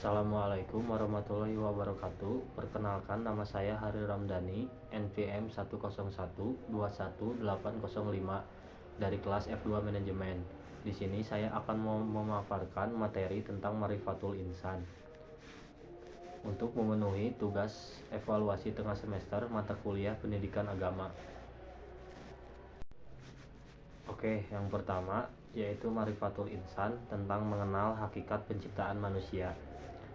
Assalamualaikum warahmatullahi wabarakatuh. Perkenalkan, nama saya Hari Ramdhani, NPM 10121810805 dari kelas F2 Manajemen. Di sini saya akan memaparkan materi tentang Ma'rifatul Insan. Untuk memenuhi tugas evaluasi tengah semester mata kuliah Pendidikan Agama. Oke, yang pertama yaitu Ma'rifatul Insan, tentang mengenal hakikat penciptaan manusia.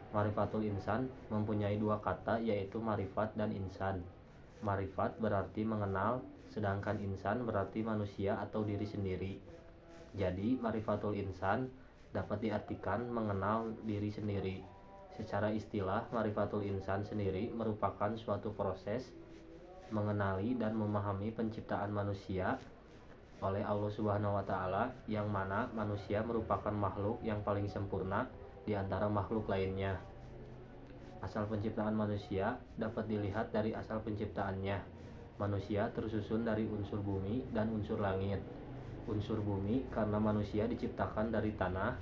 Ma'rifatul Insan mempunyai dua kata, yaitu ma'rifat dan insan. Ma'rifat berarti mengenal, sedangkan insan berarti manusia atau diri sendiri. Jadi Ma'rifatul Insan dapat diartikan mengenal diri sendiri. Secara istilah, Ma'rifatul Insan sendiri merupakan suatu proses mengenali dan memahami penciptaan manusia oleh Allah Subhanahu wa Ta'ala, yang mana manusia merupakan makhluk yang paling sempurna di antara makhluk lainnya. Asal penciptaan manusia dapat dilihat dari asal penciptaannya. Manusia tersusun dari unsur bumi dan unsur langit. Unsur bumi karena manusia diciptakan dari tanah.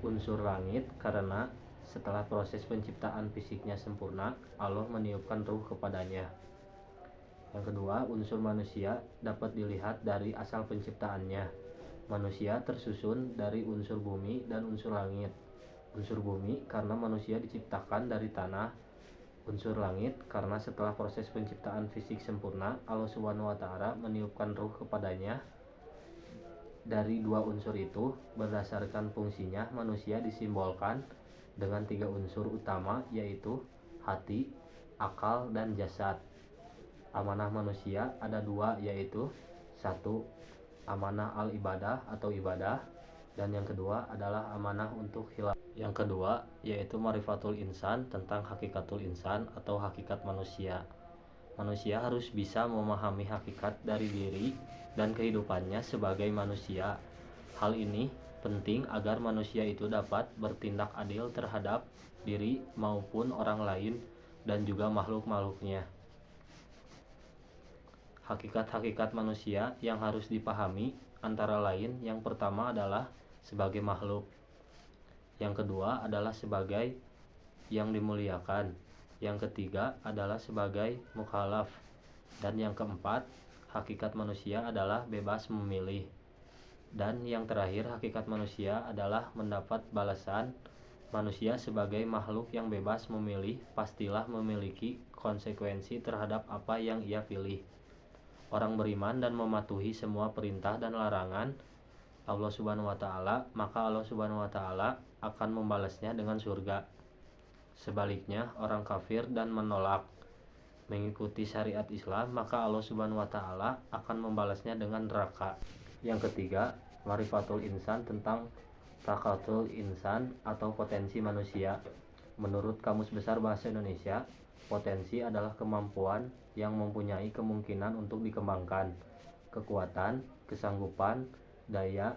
Unsur langit karena setelah proses penciptaan fisiknya sempurna, Allah meniupkan ruh kepadanya. Yang kedua, unsur manusia dapat dilihat dari asal penciptaannya. Manusia tersusun dari unsur bumi dan unsur langit. Unsur bumi karena manusia diciptakan dari tanah. Unsur langit karena setelah proses penciptaan fisik sempurna, Allah Subhanahu wa Ta'ala meniupkan ruh kepadanya. Dari dua unsur itu, berdasarkan fungsinya, manusia disimbolkan dengan tiga unsur utama, yaitu hati, akal, dan jasad. Amanah manusia ada dua, yaitu satu, amanah al-ibadah atau ibadah, dan yang kedua adalah amanah untuk hilaf. Yang kedua yaitu Ma'rifatul Insan, tentang hakikatul insan atau hakikat manusia. Manusia harus bisa memahami hakikat dari diri dan kehidupannya sebagai manusia. Hal ini penting agar manusia itu dapat bertindak adil terhadap diri maupun orang lain dan juga makhluk-makhluknya. Hakikat-hakikat manusia yang harus dipahami antara lain, yang pertama adalah sebagai makhluk, yang kedua adalah sebagai yang dimuliakan, yang ketiga adalah sebagai mukhalaf, dan yang keempat, hakikat manusia adalah bebas memilih, dan yang terakhir, hakikat manusia adalah mendapat balasan. Manusia sebagai makhluk yang bebas memilih pastilah memiliki konsekuensi terhadap apa yang ia pilih. Orang beriman dan mematuhi semua perintah dan larangan Allah Subhanahu wa Ta'ala, maka Allah Subhanahu wa Ta'ala akan membalasnya dengan surga. Sebaliknya, orang kafir dan menolak mengikuti syariat Islam, maka Allah Subhanahu wa Ta'ala akan membalasnya dengan neraka. Yang ketiga, Ma'rifatul Insan, tentang takatul insan atau potensi manusia. Menurut Kamus Besar Bahasa Indonesia, potensi adalah kemampuan yang mempunyai kemungkinan untuk dikembangkan, kekuatan, kesanggupan, daya,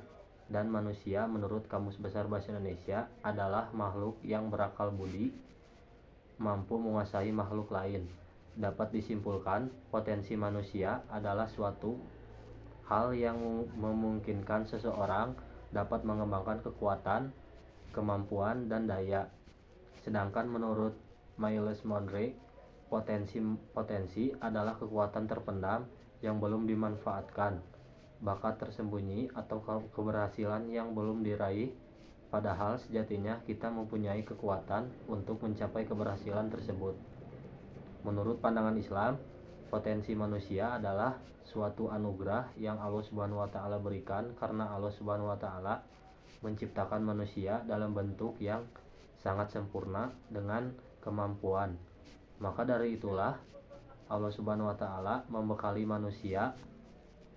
dan manusia menurut Kamus Besar Bahasa Indonesia adalah makhluk yang berakal budi, mampu menguasai makhluk lain. Dapat disimpulkan, potensi manusia adalah suatu hal yang memungkinkan seseorang dapat mengembangkan kekuatan, kemampuan, dan daya. Sedangkan menurut Miles Monroe, potensi adalah kekuatan terpendam yang belum dimanfaatkan, bakat tersembunyi atau keberhasilan yang belum diraih, padahal sejatinya kita mempunyai kekuatan untuk mencapai keberhasilan tersebut. Menurut pandangan Islam, potensi manusia adalah suatu anugerah yang Allah Subhanahu wa Ta'ala berikan karena Allah Subhanahu wa Ta'ala menciptakan manusia dalam bentuk yang sangat sempurna dengan kemampuan. Maka dari itulah Allah Subhanahu wa Ta'ala membekali manusia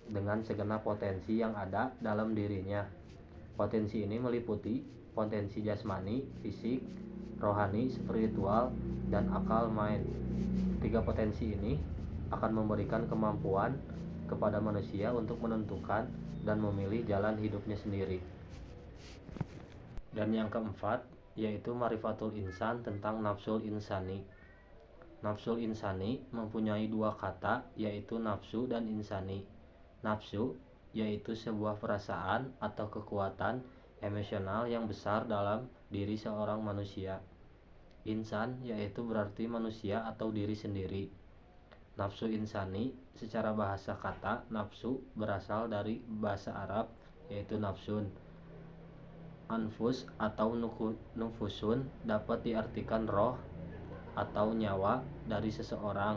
dengan segenap potensi yang ada dalam dirinya. Potensi ini meliputi potensi jasmani, fisik, rohani, spiritual, dan akal mind. Tiga potensi ini akan memberikan kemampuan kepada manusia untuk menentukan dan memilih jalan hidupnya sendiri. Dan yang keempat yaitu Ma'rifatul Insan, tentang nafsul insani. Nafsul insani mempunyai dua kata, yaitu nafsu dan insani. Nafsu yaitu sebuah perasaan atau kekuatan emosional yang besar dalam diri seorang manusia. Insan yaitu berarti manusia atau diri sendiri. Nafsu insani secara bahasa kata nafsu berasal dari bahasa Arab yaitu nafsun. Anfus atau nufusun dapat diartikan roh atau nyawa dari seseorang,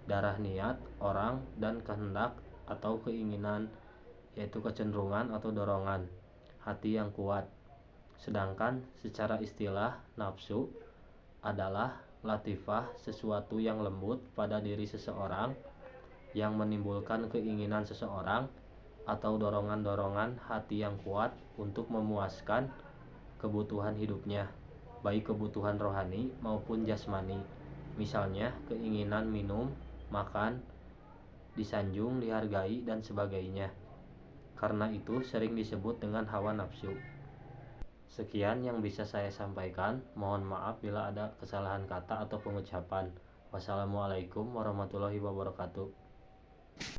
darah niat orang, dan kehendak atau keinginan yaitu kecenderungan atau dorongan hati yang kuat. Sedangkan secara istilah nafsu adalah latifah, sesuatu yang lembut pada diri seseorang yang menimbulkan keinginan seseorang atau dorongan-dorongan hati yang kuat untuk memuaskan kebutuhan hidupnya, baik kebutuhan rohani maupun jasmani. Misalnya keinginan minum, makan, disanjung, dihargai, dan sebagainya. Karena itu sering disebut dengan hawa nafsu. Sekian yang bisa saya sampaikan. Mohon maaf bila ada kesalahan kata atau pengucapan. Wassalamualaikum warahmatullahi wabarakatuh.